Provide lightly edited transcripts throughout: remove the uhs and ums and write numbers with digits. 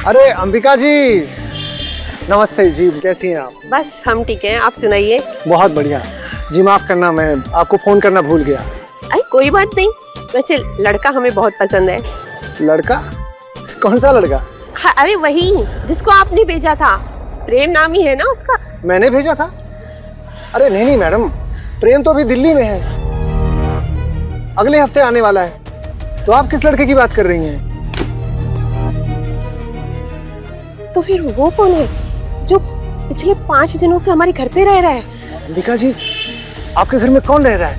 अरे अंबिका जी, नमस्ते जी, कैसी हैं आप? बस हम ठीक हैं, आप सुनाइए। बहुत बढ़िया जी। माफ करना, मैं आपको फोन करना भूल गया। अरे कोई बात नहीं, वैसे लड़का हमें बहुत पसंद है। लड़का? कौन सा लड़का? हाँ, अरे वही जिसको आपने भेजा था, प्रेम नाम ही है ना उसका। मैंने भेजा था? अरे नहीं नहीं मैडम, प्रेम तो अभी दिल्ली में है, अगले हफ्ते आने वाला है। तो आप किस लड़के की बात कर रही हैं? तो फिर वो कौन है जो पिछले 5 दिनों से हमारे घर पे रह रहा है? अंबिका जी, आपके घर में कौन रह रहा है?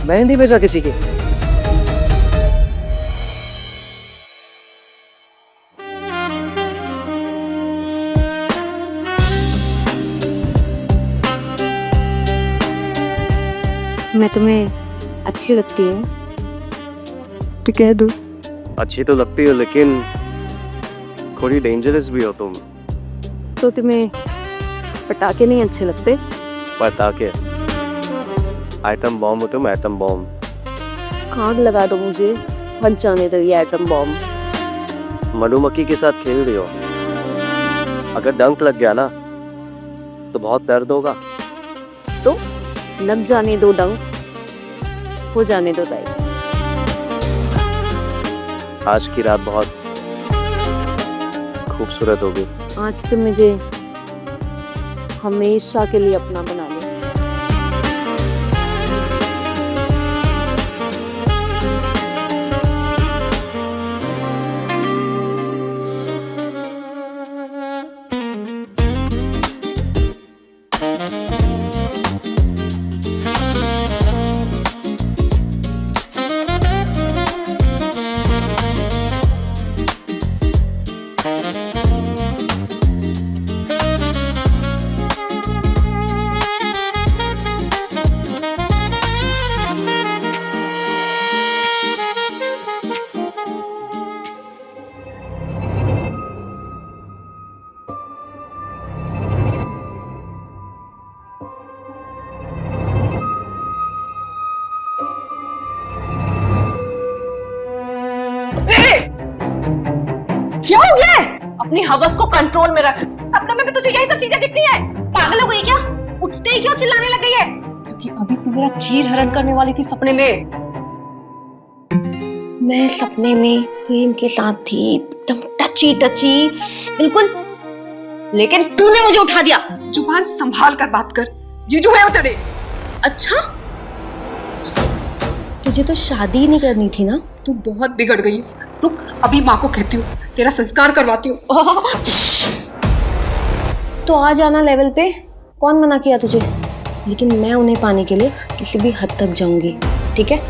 मैं नहीं भेजा किसी के। मैं तुम्हें अच्छी लगती हूँ तो कह दो। अच्छी तो लगती हो लेकिन थोड़ी डेंजरस भी हो तुम। तो तुम्हें पटाखे नहीं अच्छे लगते? पटाखे? आइटम बॉम्ब हो तुम, आइटम बॉम्ब। आग लगा दो मुझे, फट जाने दो ये एटम बॉम्ब। मधुमक्खी के साथ खेल रही हो, अगर डंक लग गया ना तो बहुत दर्द होगा। तो लग जाने दो डंक, हो जाने दो टाइम। आज की रात बहुत खूबसूरत होगी। आज तुम मुझे हमेशा के लिए अपना बना लो। क्या हो गया है? अपनी हवस को कंट्रोल में रख। सपने में भी तुझे यही सब चीजें दिखती है? पागल हो गई क्या? उठते ही क्यों चिल्लाने लग गई है? क्योंकि अभी तू मेरा चीर हरण करने वाली थी सपने में। मैं सपने में प्रेम के साथ थी, एकदम टची टची बिल्कुल, लेकिन तूने मुझे उठा दिया। जुबान संभाल कर बात कर, जीजू है वो तेरे। अच्छा, तुझे तो शादी नहीं करनी थी ना? तू बहुत बिगड़ गई। रुक, अभी माँ को कहती हूँ, तेरा संस्कार करवाती हूँ। तो आ जाना लेवल पे, कौन मना किया तुझे? लेकिन मैं उन्हें पाने के लिए किसी भी हद तक जाऊंगी, ठीक है?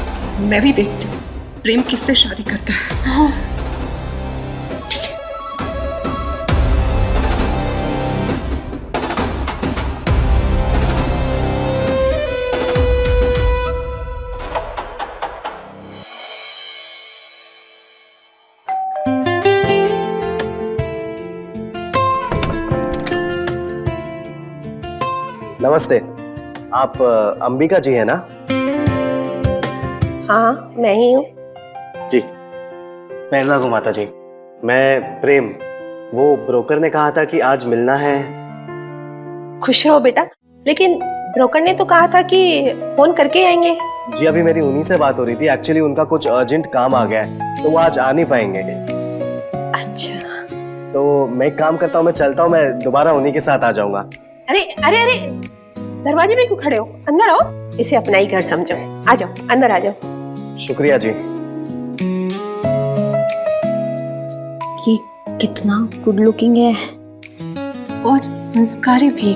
मैं भी देखती हूँ प्रेम किससे शादी करता है। नमस्ते, आप अंबिका जी है ना? हाँ, मैं ही हूँ। जी, पहला को माता जी, मैं प्रेम। वो ब्रोकर ने कहा था कि आज मिलना है। खुश रहो बेटा, लेकिन ब्रोकर ने तो कहा था कि फोन करके आएंगे। जी अभी मेरी उन्हीं से बात हो रही थी, एक्चुअली उनका कुछ अर्जेंट काम आ गया है तो वो आज आ नहीं पाएंगे। अच्छा, तो मैं एक काम करता हूँ, मैं चलता हूँ, मैं दोबारा उन्हीं के साथ आ जाऊंगा। अरे अरे अरे, दरवाजे में क्यों खड़े हो? अंदर आओ, इसे अपना ही घर समझो। आ जाओ, अंदर आ जाओ। शुक्रिया जी। ये कितना गुड लुकिंग है और संस्कारी भी।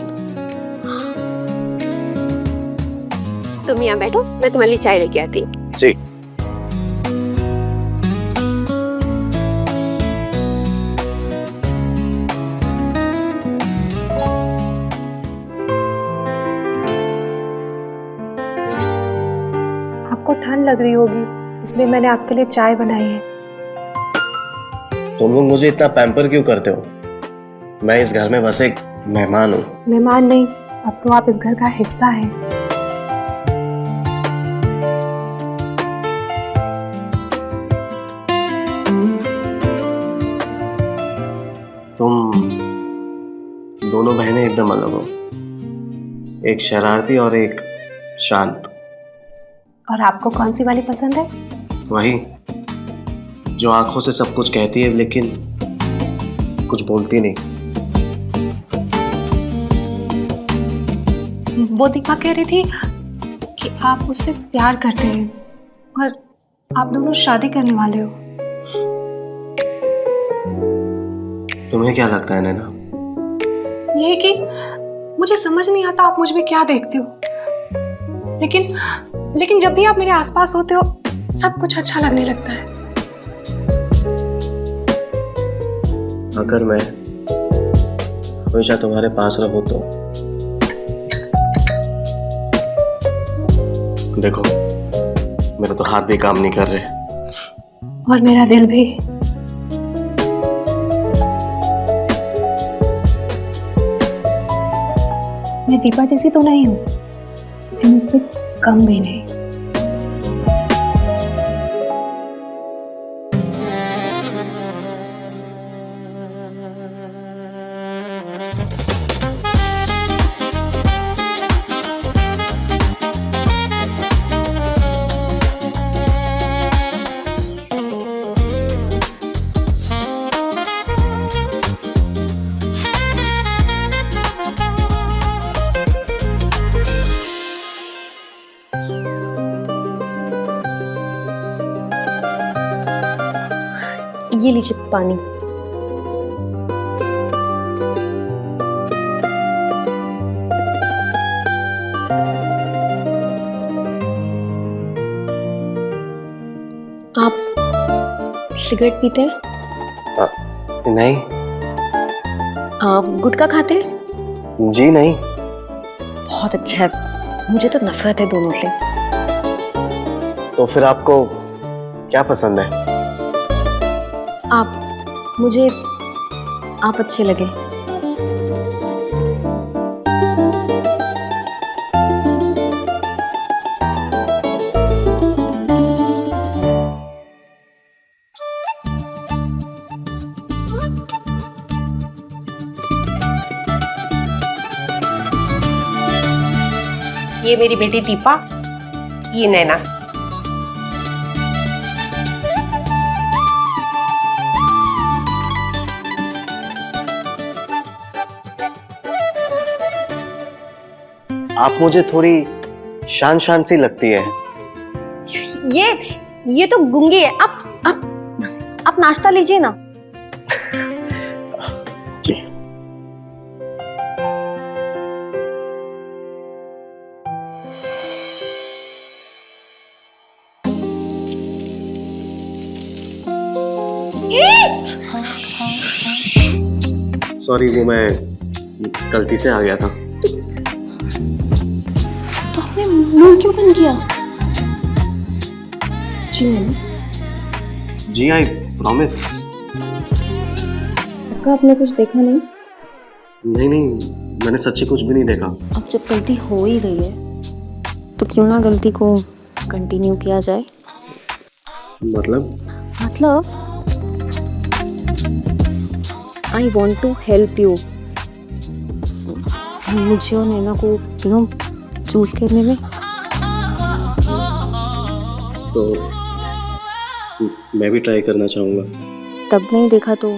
तुम यहाँ बैठो, मैं तुम्हारे लिए चाय लेके आती। जी। आपको ठंड लग रही होगी, इसलिए मैंने आपके लिए चाय बनाई है। तुम लोग मुझे इतना पैम्पर क्यों करते हो? मैं इस घर में बस एक मेहमान हूँ। मेहमान नहीं, अब तो आप इस घर का हिस्सा हैं। दोनों बहनें एकदम अलग हो, एक शरारती और एक शांत। और आपको कौन सी वाली पसंद है? वही जो आंखों से सब कुछ कहती है लेकिन कुछ बोलती नहीं। वो दीपा कह रही थी कि आप उससे प्यार करते हैं और आप दोनों शादी करने वाले हो। तुम्हें क्या लगता है नैना? ये कि मुझे समझ नहीं आता आप मुझ में क्या देखते हो, लेकिन जब भी आप मेरे आसपास होते हो सब कुछ अच्छा लगने लगता है। अगर मैं हमेशा तुम्हारे पास रहूं तो देखो, मेरे तो हाथ भी काम नहीं कर रहे और मेरा दिल भी। मैं दीपा जैसी तो नहीं हूँ, लेकिन उससे कम भी नहीं। ये लीजिए पानी। आप सिगरेट पीते हैं? नहीं। आप गुटखा खाते हैं? जी नहीं। बहुत अच्छा है, मुझे तो नफरत है दोनों से। तो फिर आपको क्या पसंद है? मुझे आप अच्छे लगे। ये मेरी बेटी दीपा, ये नैना। आप मुझे थोड़ी शान शान सी लगती है। ये तो गुंगी है। आप नाश्ता लीजिए ना। जी। सॉरी, वो मैं गलती से आ गया था। तो आपने मुंह क्यों बंद किया? जी मैंने। जी, आई प्रॉमिस। आपने कुछ देखा नहीं? नहीं, मैंने सच्ची कुछ भी नहीं देखा। अब जब गलती हो ही गई है तो क्यों ना गलती को कंटिन्यू किया जाए। मतलब I want to help you. मुझे और नैना को चूज करने में। तो मैं भी ट्राई करना चाहूँगा। तब नहीं देखा तो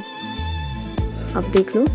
अब देख लो।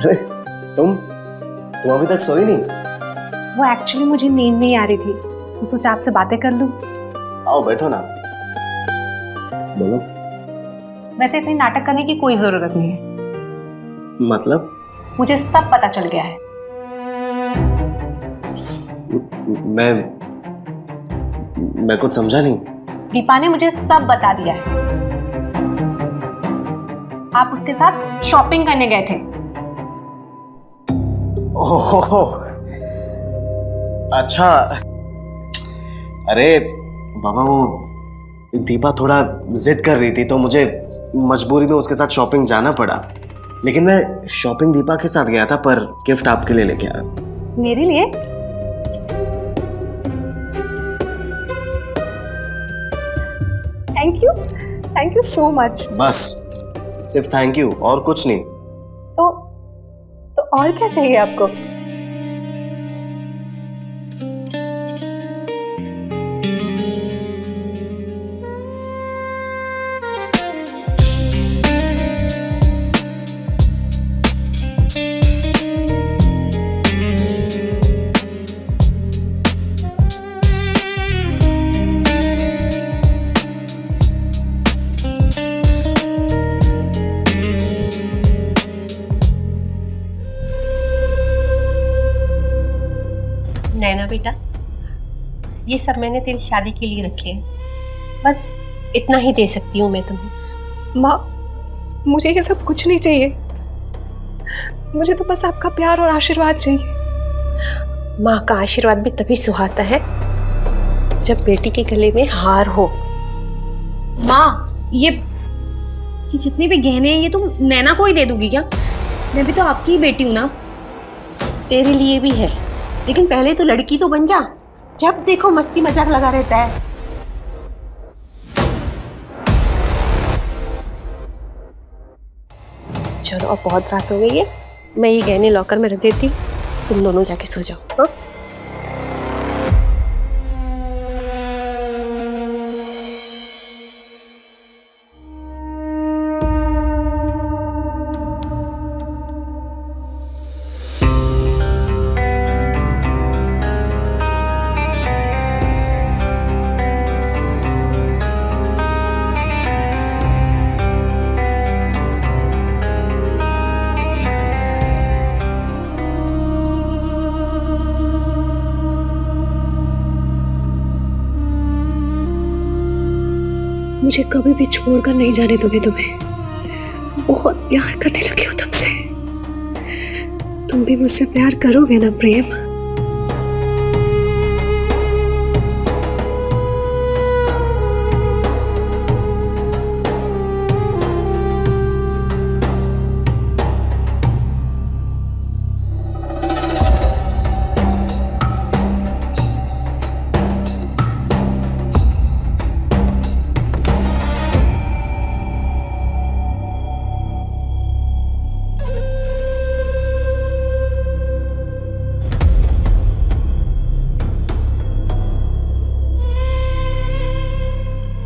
अरे तुम अभी तक सोई नहीं? वो एक्चुअली मुझे नींद नहीं आ रही थी तो सोचा आपसे बातें कर लूं। आओ बैठो ना। बोलो। वैसे इतनी नाटक करने की कोई जरूरत नहीं है। मतलब? मुझे सब पता चल गया है। मैं कुछ समझा नहीं। दीपा ने मुझे सब बता दिया है। आप उसके साथ शॉपिंग करने गए थे। ओह, अच्छा। अरे बाबा, वो दीपा थोड़ा जिद कर रही थी तो मुझे मजबूरी में उसके साथ शॉपिंग जाना पड़ा। लेकिन मैं शॉपिंग दीपा के साथ गया था, पर गिफ्ट आपके लिए लेके आया। मेरे लिए? Thank you so much. बस सिर्फ थैंक यू और कुछ नहीं। तो और क्या चाहिए आपको? नैना बेटा, ये सब मैंने तेरी शादी के लिए रखे हैं। बस इतना ही दे सकती हूँ मैं तुम्हें। माँ, मुझे ये सब कुछ नहीं चाहिए। मुझे तो बस आपका प्यार और आशीर्वाद चाहिए। माँ का आशीर्वाद भी तभी सुहाता है जब बेटी के गले में हार हो। माँ, ये जितने भी गहने हैं ये तुम नैना को ही दे दोगी क्या? मैं भी तो आपकी ही बेटी हूँ ना। तेरे लिए भी है, लेकिन पहले तो लड़की तो बन जा। जब देखो मस्ती मजाक लगा रहता है। चलो अब बहुत रात हो गई है, मैं ये गहने लॉकर में रख देती हूँ, तुम दोनों जाके सो जाओ। हाँ? मुझे कभी भी छोड़कर नहीं जाने दोगे तुम्हें। बहुत प्यार करने लगे हो तुमसे। तुम भी मुझसे प्यार करोगे ना प्रेम?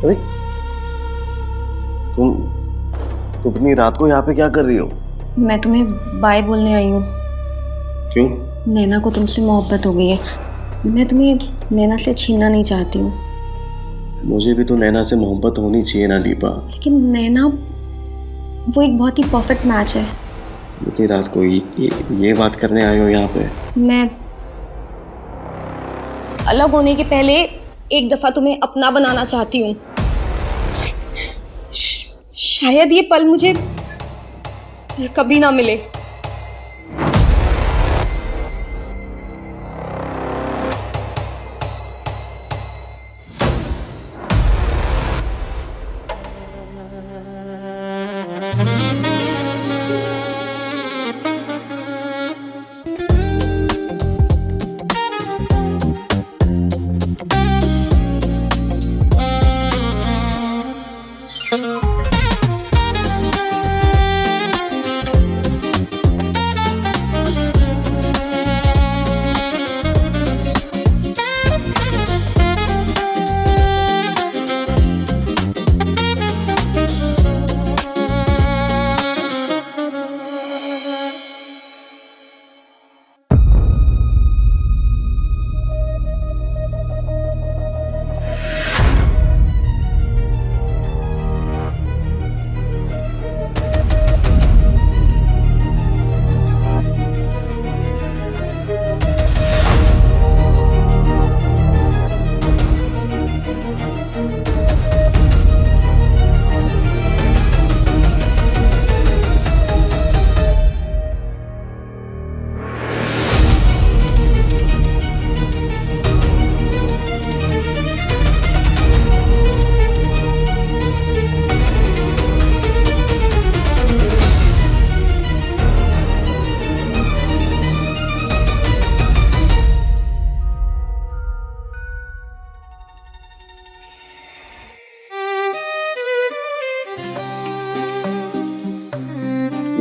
अरे तुम इतनी रात को यहाँ पे क्या कर रही हो? मैं तुम्हें बाय बोलने आई हूँ। क्यों? नैना को तुमसे मोहब्बत हो गई है। मैं तुम्हें नैना से छीनना नहीं चाहती हूँ। मुझे भी तो नैना से मोहब्बत होनी चाहिए ना दीपा। लेकिन नैना वो एक बहुत ही परफेक्ट मैच है। इतनी रात को ये बात करने आए हो यहाँ पे? मैं अलग होने के पहले एक दफा तुम्हें अपना बनाना चाहती हूँ। शायद ये पल मुझे कभी ना मिले।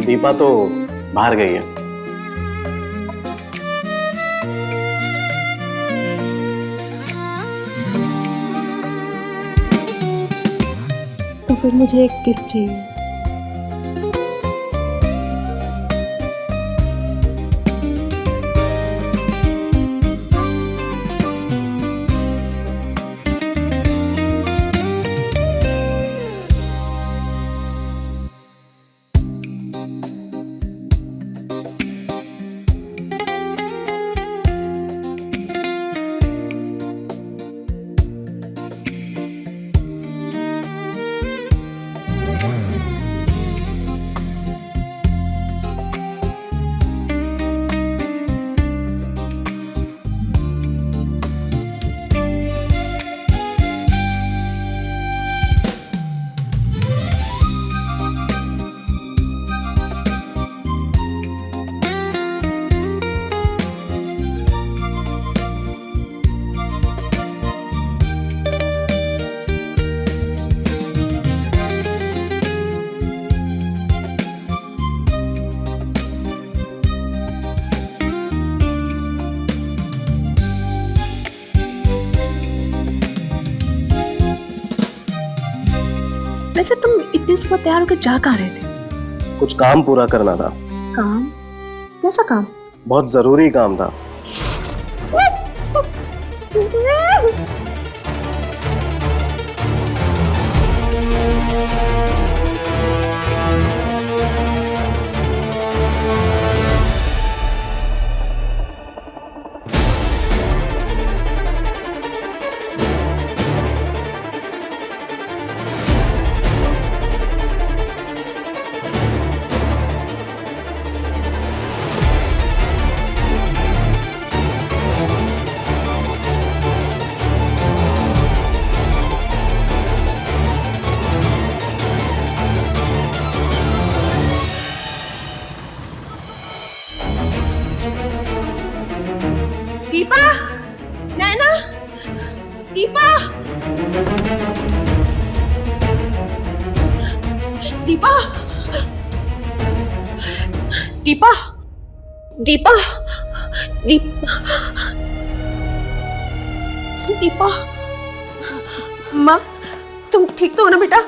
दीपा तो बाहर गई है। तो फिर मुझे एक गिफ्ट चाहिए। वैसे तुम इतने सुबह तैयार होकर जा कहाँ रहे थे? कुछ काम पूरा करना था। काम? कैसा काम? बहुत जरूरी काम था। दीपा, नैना, दीपा, दीपा, दीपा, दीपा, दीपा, माँ, तुम ठीक तो हो ना बेटा?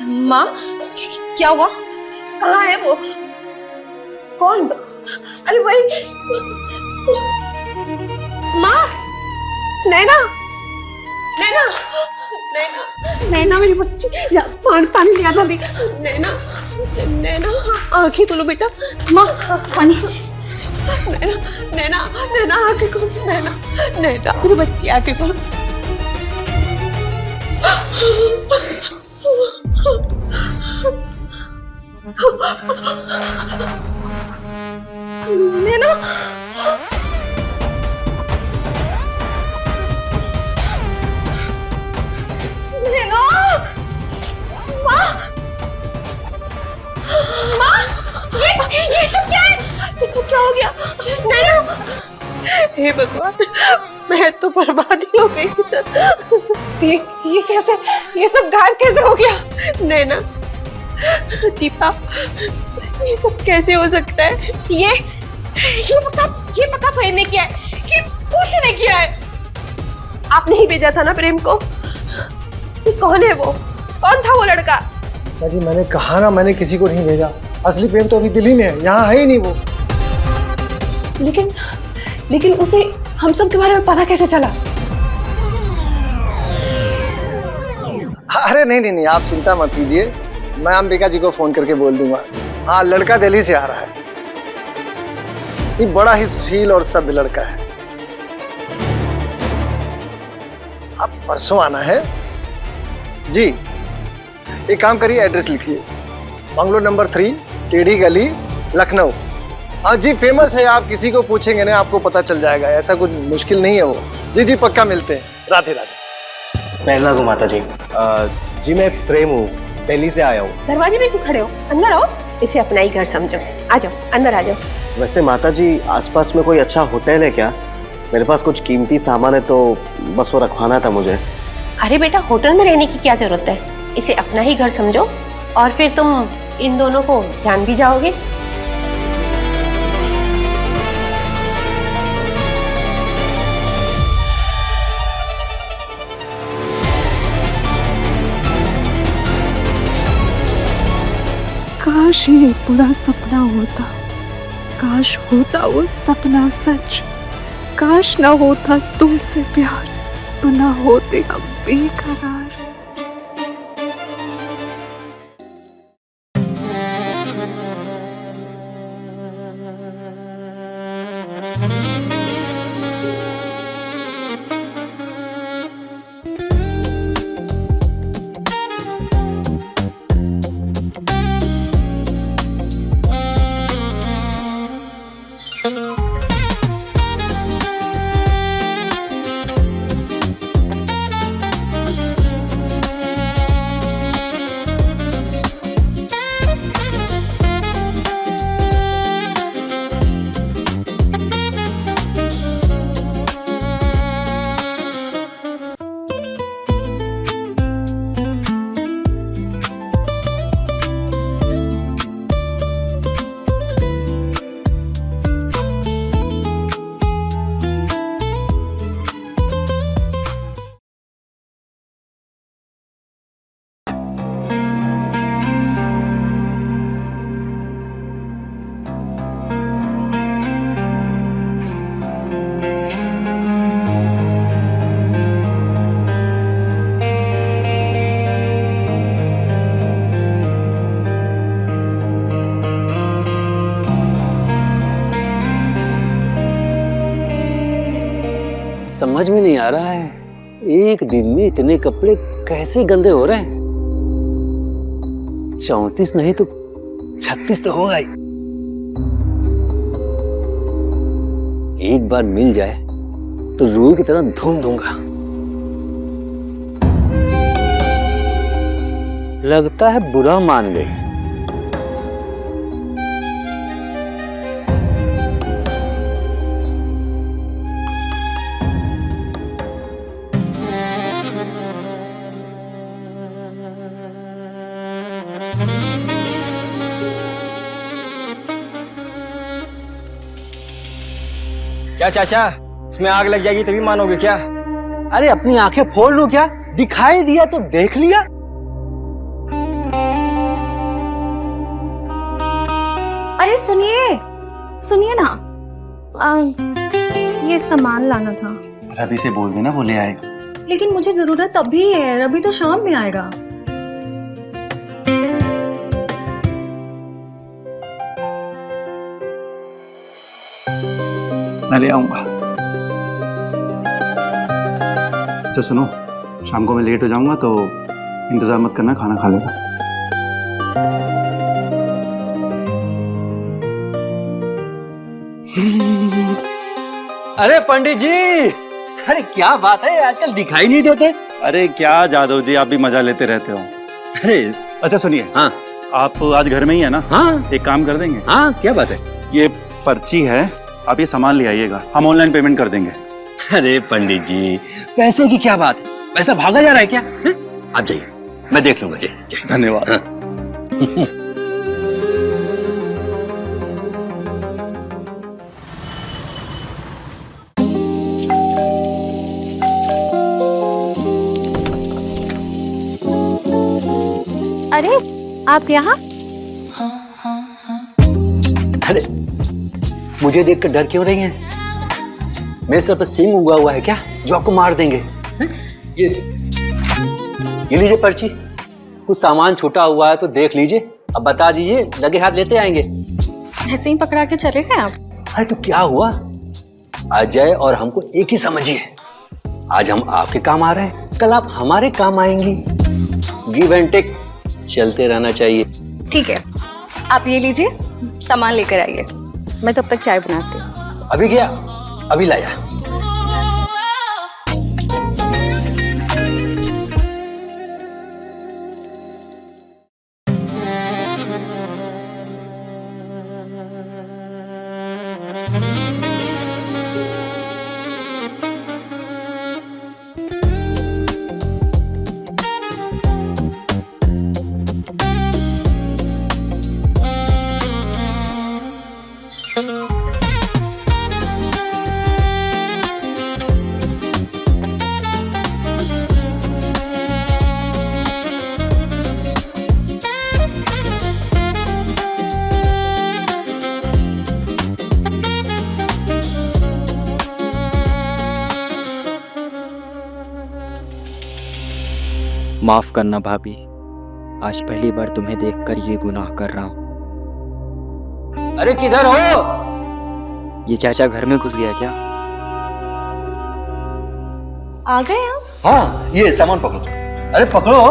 माँ, क्या हुआ? कहाँ है वो? कौन? अरे वही माँ, नैना, नैना, नैना, नैना मेरी बच्ची, जा पानी लिया था, देख। नैना, नैना, आंखें खोलो बेटा। माँ, पानी। नैना, नैना, नैना, आंखें खोलो। नैना, नैना मेरी बच्ची, आंखें खोलो। नैना, नैना, माँ, माँ, ये सब क्या है? देखो क्या हो गया? नैना, हे भगवान, मैं तो बर्बाद ही हो गई। ये कैसे, ये सब गायब कैसे हो गया? नैना, दीपा, ये सब कैसे हो सकता है? ये पक्का प्रेम ने किया है, ये उसने किया है। आपने ही भेजा था ना प्रेम को? ये कौन है वो? कौन था वो लड़का? जी मैंने कहा ना, मैंने किसी को नहीं भेजा। असली प्रेम तो अभी दिल्ली में है, यहाँ है ही नहीं वो। लेकिन उसे हम सब के बारे में पता कैसे चला? अरे नहीं, आप चिंता मत कीजिए, मैं अंबिका जी को फोन करके बोल दूंगा। हाँ, लड़का दिल्ली से आ रहा है। ये बड़ा ही सुशील और सभ्य लड़का है। आप परसों आना है जी। एक काम करिए, एड्रेस लिखिए, बंगलो नंबर 3, टेढ़ी गली, लखनऊ। हाँ जी, फेमस है, आप किसी को पूछेंगे ना आपको पता चल जाएगा, ऐसा कुछ मुश्किल नहीं है वो। जी पक्का मिलते हैं। राधे राधे। पहला को माता जी। जी मैं प्रेम हूँ, दिल्ली से आया हूँ। दरवाजे में क्यों खड़े हो? अंदर आओ, इसे अपना ही घर समझो। आ जाओ, अंदर आ जाओ। वैसे माता जी, आसपास में कोई अच्छा होटल है क्या? मेरे पास कुछ कीमती सामान है तो बस वो रखवाना था मुझे। अरे बेटा, होटल में रहने की क्या जरूरत है? इसे अपना ही घर समझो और फिर तुम इन दोनों को जान भी जाओगे। काश ये बुरा सपना होता, काश होता वो सपना सच, काश ना होता तुमसे प्यार, तो ना होते हम बेकरार। समझ में नहीं आ रहा है, एक दिन में इतने कपड़े कैसे गंदे हो रहे हैं। 34 नहीं तो 36 तो होगा ही। एक बार मिल जाए तो रूई की तरह धूम दूंगा। लगता है बुरा मान गई। क्या चाचा, इसमें आग लग जाएगी तभी मानोगे क्या? अरे अपनी आंखें फोड़ लूं क्या? दिखाई दिया तो देख लिया। अरे सुनिए सुनिए ना, ये सामान लाना था। रवि से बोल देना, वो ले आएगा। लेकिन मुझे जरूरत अभी है, रवि तो शाम में आएगा। मैं ले आऊंगा। अच्छा सुनो, शाम को मैं लेट हो जाऊंगा तो इंतजार मत करना, खाना खा लेना। अरे पंडित जी, अरे क्या बात है, आजकल दिखाई नहीं देते। अरे क्या जादव जी, आप भी मजा लेते रहते हो। अरे अच्छा सुनिए, हाँ आप आज घर में ही है ना? हाँ एक काम कर देंगे? हाँ, क्या बात है? ये पर्ची है, आप ये सामान ले आइएगा, हम ऑनलाइन पेमेंट कर देंगे। अरे पंडित जी, पैसे की क्या बात है? पैसा भागा जा रहा है क्या? आप जाइए, मैं देख लूंगा। जय धन्यवाद। हाँ। अरे आप यहाँ? अरे मुझे देखकर डर क्यों रही हैं? मेरे सर पर सिंह उगा हुआ है क्या जो आपको मार देंगे? ये लीजिए पर्ची, कुछ सामान छूटा हुआ है तो देख लीजिए, अब बता दीजिए, लगे हाथ लेते आएंगे। ऐसे ही पकड़ा के चले गए आप? अरे तो क्या हुआ, अजय और हमको एक ही समझिए। आज हम आपके काम आ रहे हैं, कल आप हमारे काम आएंगी। गिव एंड टेक चलते रहना चाहिए। ठीक है, आप ये लीजिए, सामान लेकर आइए, मैं तब तक चाय बनाती हूँ। अभी गया, अभी लाया। माफ करना भाभी, आज पहली बार तुम्हें देखकर ये गुनाह कर रहा हूँ। अरे किधर हो? ये चाचा घर में घुस गया क्या? आ गए आप? हाँ, ये सामान पकड़ो। अरे पकड़ो।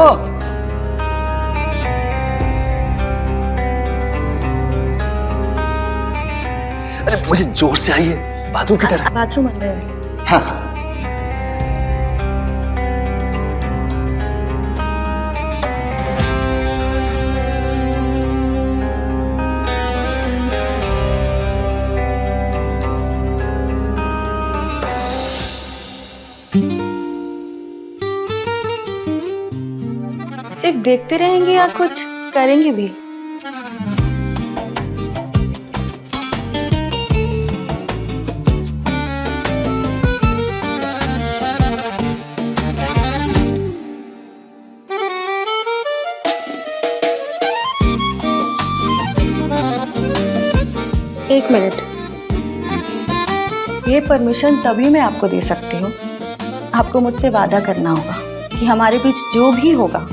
अरे मुझे जोर से आइए। बाथरूम किधर है? बाथरूम अंदर है। हाँ। सिर्फ देखते रहेंगे या कुछ करेंगे भी? एक मिनट, ये परमिशन तभी मैं आपको दे सकती हूँ। आपको मुझसे वादा करना होगा कि हमारे बीच जो भी होगा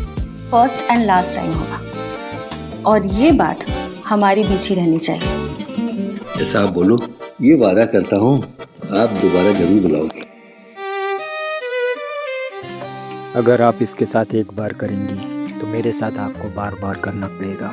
फर्स्ट एंड लास्ट टाइम होगा, और ये बात हमारे बीच ही रहनी चाहिए। जैसा आप बोलो, ये वादा करता हूँ आप दोबारा जरूर बुलाओगे। अगर आप इसके साथ एक बार करेंगी तो मेरे साथ आपको बार बार करना पड़ेगा।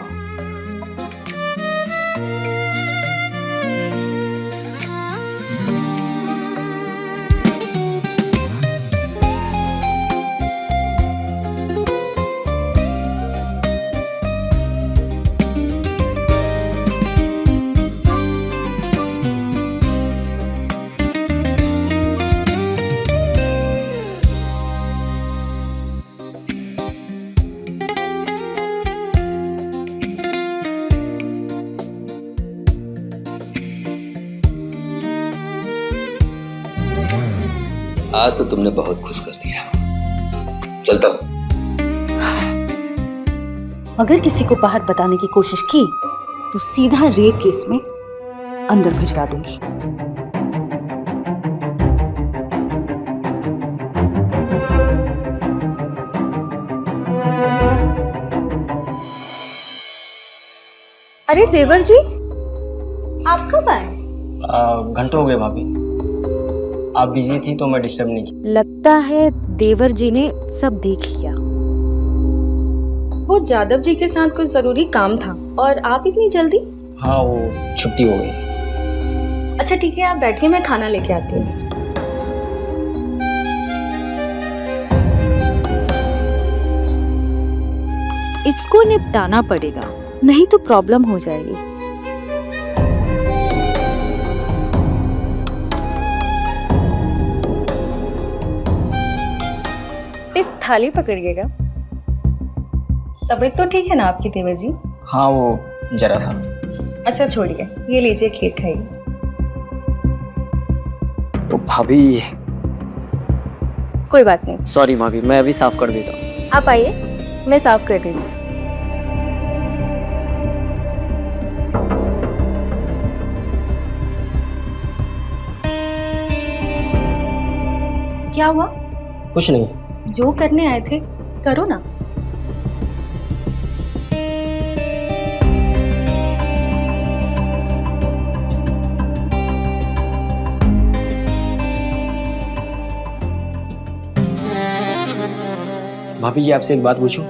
आज तो तुमने बहुत खुश कर दिया। चलता हूँ। अगर किसी को बाहर बताने की कोशिश की तो सीधा रेप केस में अंदर भिजवा दूंगी। अरे देवर जी, आप कब आए? घंटों हो गए भाभी, आप बिजी थी तो मैं डिस्टर्ब नहीं की। लगता है देवर जी ने सब देख लिया। वो जादव जी के साथ कुछ जरूरी काम था, और आप इतनी जल्दी? हाँ, वो छुट्टी हो गई। अच्छा ठीक है, आप बैठिए, मैं खाना लेके आती हूँ। इसको निपटाना पड़ेगा, नहीं तो प्रॉब्लम हो जाएगी। थाली पकड़िएगा। तबीयत तो ठीक है ना आपकी देवर जी? हाँ, वो जरा सा। अच्छा छोड़िए, ये लीजिए खीर खाइए। तो भाभी, कोई बात नहीं। सॉरी भाभी, मैं अभी साफ कर देता हूँ। आप आइए, मैं साफ कर रही हूँ। क्या हुआ? कुछ नहीं। जो करने आए थे करो ना। भाभी जी, आपसे एक बात पूछूं?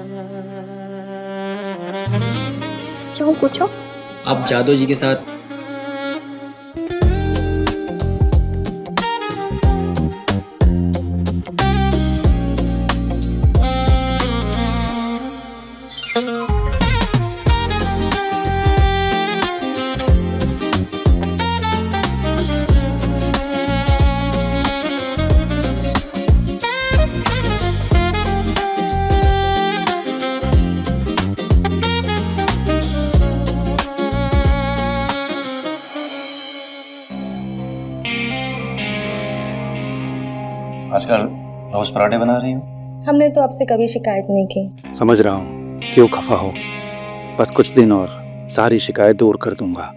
क्यों, पूछो। आप जादव जी के साथ आजकल रोज पराठे बना रही हो? हमने तो आपसे कभी शिकायत नहीं की। समझ रहा हूँ, क्यों खफा हो। बस कुछ दिन और सारी शिकायत दूर कर दूंगा।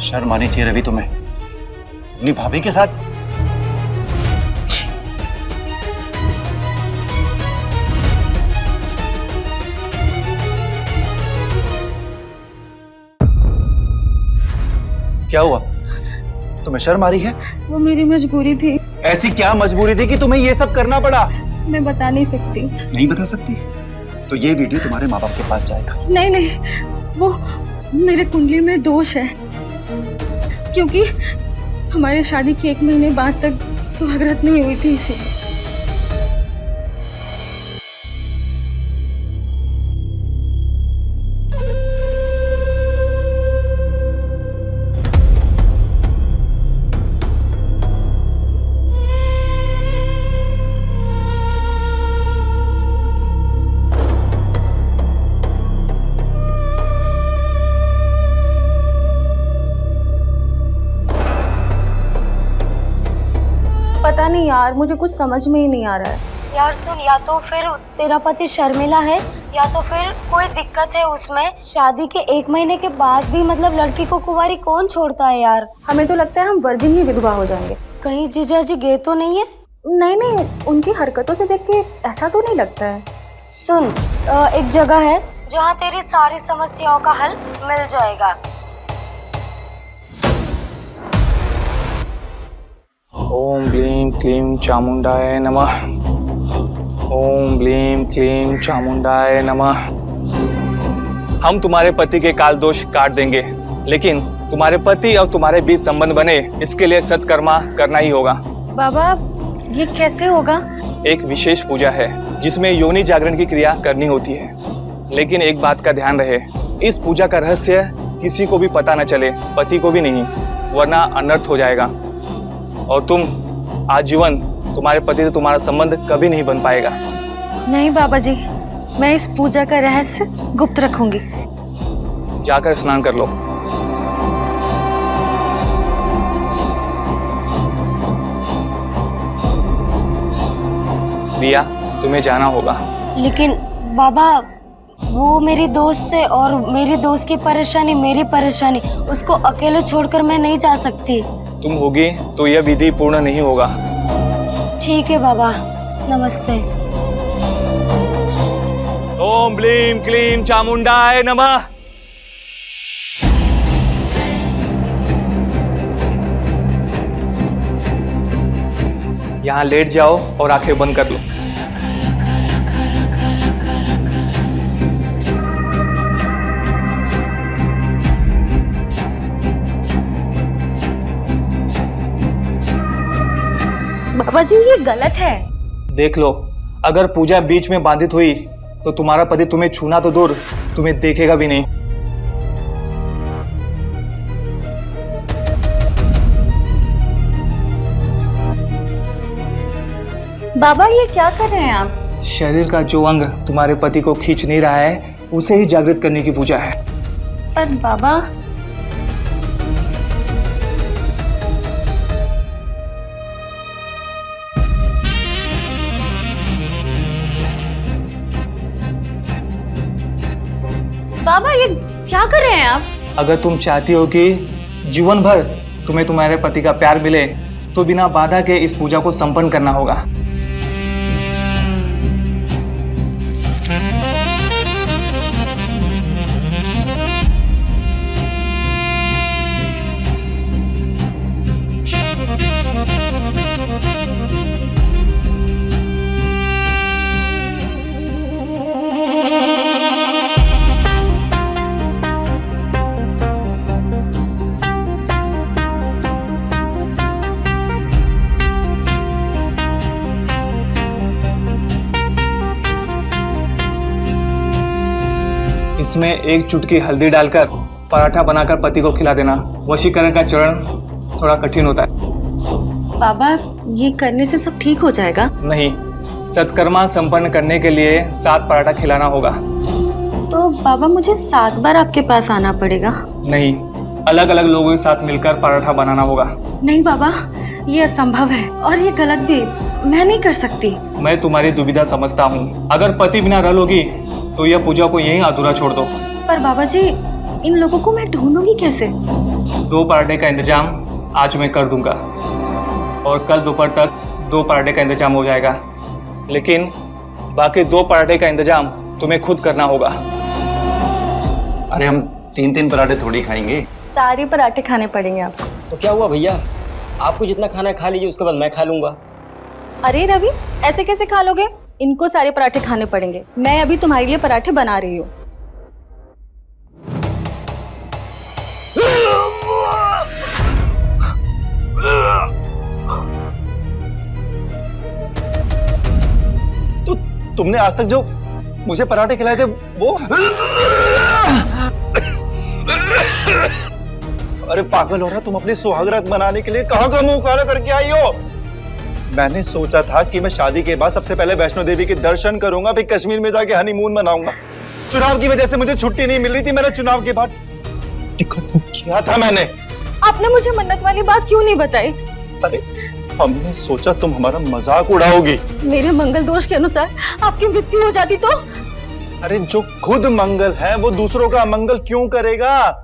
शर्म आनी चाहिए रवि तुम्हें, अपनी भाभी के साथ। क्या हुआ? तुम्हें शर्म आ रही है? वो मेरी मजबूरी थी। ऐसी क्या मजबूरी थी कि तुम्हें ये सब करना पड़ा? मैं बता नहीं सकती। नहीं बता सकती? तो ये वीडियो तुम्हारे माँ बाप के पास जाएगा। नहीं नहीं, वो मेरे कुंडली में दोष है, क्योंकि हमारे शादी के 1 महीने बाद तक सुहागरात नहीं हुई थी इसे। पता नहीं यार, मुझे कुछ समझ में ही नहीं आ रहा है। यार सुन, या तो फिर तेरा पति शर्मिला है या तो फिर कोई दिक्कत है उसमें। शादी के 1 महीने के बाद भी मतलब लड़की को कुंवारी कौन छोड़ता है यार। हमें तो लगता है हम वर्जिन ही विधवा हो जाएंगे। कहीं जीजा जी गए तो नहीं है? नहीं नहीं, उनकी हरकतों से देख के ऐसा तो नहीं लगता है। सुन, एक जगह है जहाँ तेरी सारी समस्याओं का हल मिल जाएगा। ओम ब्लीं क्लीं चामुंडाय नमः। ओम ब्लीं क्लीं चामुंडाय नमः। हम तुम्हारे पति के काल दोष काट देंगे, लेकिन तुम्हारे पति और तुम्हारे बीच संबंध बने, इसके लिए सत्कर्मा करना ही होगा। बाबा, ये कैसे होगा? एक विशेष पूजा है जिसमें योनि जागरण की क्रिया करनी होती है, लेकिन एक बात का ध्यान रहे, इस पूजा का रहस्य किसी को भी पता न चले, पति को भी नहीं, वरना अनर्थ हो जाएगा और तुम आजीवन तुम्हारे पति से तुम्हारा संबंध कभी नहीं बन पाएगा। नहीं बाबा जी, मैं इस पूजा का रहस्य गुप्त रखूंगी। जाकर स्नान कर लो। दिया, तुम्हें जाना होगा। लेकिन बाबा, वो मेरी दोस्त है और मेरी दोस्त की परेशानी मेरी परेशानी, उसको अकेले छोड़कर मैं नहीं जा सकती। तुम होगी तो यह विधि पूर्ण नहीं होगा। ठीक है बाबा, नमस्ते। ओम ब्लीं क्लीं चामुंडाय नमः। यहाँ लेट जाओ और आंखें बंद कर लो। बाबा जी, ये गलत है। देख लो, अगर पूजा बीच में बाधित हुई तो तुम्हारा पति तुम्हें छूना तो दूर, तुम्हें देखेगा भी नहीं। बाबा, ये क्या कर रहे हैं आप? शरीर का जो अंग तुम्हारे पति को खींच नहीं रहा है, उसे ही जागृत करने की पूजा है। पर बाबा, बाबा ये क्या कर रहे हैं आप? अगर तुम चाहती हो कि जीवन भर तुम्हें तुम्हारे पति का प्यार मिले, तो बिना बाधा के इस पूजा को संपन्न करना होगा। इसमें 1 चुटकी हल्दी डालकर पराठा बनाकर पति को खिला देना। वशीकरण का चरण थोड़ा कठिन होता है। बाबा, ये करने से सब ठीक हो जाएगा? नहीं, सत्कर्मा संपन्न करने के लिए 7 पराठा खिलाना होगा। तो बाबा, मुझे 7 बार आपके पास आना पड़ेगा? नहीं, अलग अलग लोगों के साथ मिलकर पराठा बनाना होगा। नहीं बाबा, ये असंभव है और ये गलत भी, मैं नहीं कर सकती। मैं तुम्हारी दुविधा समझता हूँ। अगर पति बिना रह लोगी तो यह पूजा को यहीं अधूरा छोड़ दो। पर बाबा जी, इन लोगों को मैं ढूंढूंगी कैसे? 2 पराठे का इंतजाम आज मैं कर दूंगा और कल दोपहर तक 2 पराठे का इंतजाम हो जाएगा, लेकिन बाकी 2 पराठे का इंतजाम तुम्हें खुद करना होगा। अरे हम 3-3 पराठे थोड़ी खाएंगे। सारे पराठे खाने पड़ेंगे आपको। तो क्या हुआ भैया, आपको जितना खाना है खा लीजिए, उसके बाद मैं खा लूंगा। अरे रवि, ऐसे कैसे खा लोगे? इनको सारे पराठे खाने पड़ेंगे। मैं अभी तुम्हारे लिए पराठे बना रही हूँ। तो तुमने आज तक जो मुझे पराठे खिलाए थे वो? अरे पागल हो रहा, तुम अपनी सुहागरात मनाने के लिए कहाँ का मुंह काला करके आई हो? मैंने सोचा था कि मैं शादी के बाद सबसे पहले वैष्णो देवी के दर्शन करूंगा, फिर कश्मीर में जाके हनीमून मनाऊंगा। चुनाव की वजह से मुझे छुट्टी नहीं मिल रही थी। मेरा चुनाव के बाद टिकट बुक किया था मैंने। आपने मुझे मन्नत वाली बात क्यों नहीं बताई? अरे हमने सोचा तुम हमारा मजाक उड़ाओगी। मेरे मंगल दोष के अनुसार आपकी मृत्यु हो जाती तो? अरे जो खुद मंगल है वो दूसरों का अमंगल क्यों करेगा?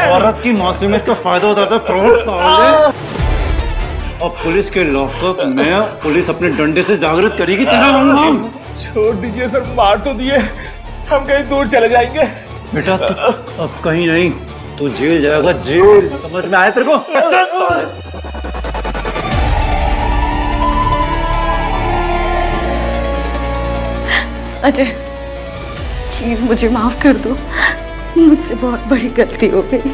औरत की मासूमियत का फायदा उठाता है फ्रॉड साले। अब पुलिस के लॉकअप में पुलिस अपने डंडे से जागृत करेगी तेरा रंग। छोड़ दीजिए सर, मार तो दिए, हम कहीं दूर चले जाएंगे। बेटा तू अब कहीं नहीं, तू जेल जाएगा, जेल। समझ में आया तेरे को? अजय, प्लीज मुझे माफ कर दो, मुझसे बहुत बड़ी गलती हो गई।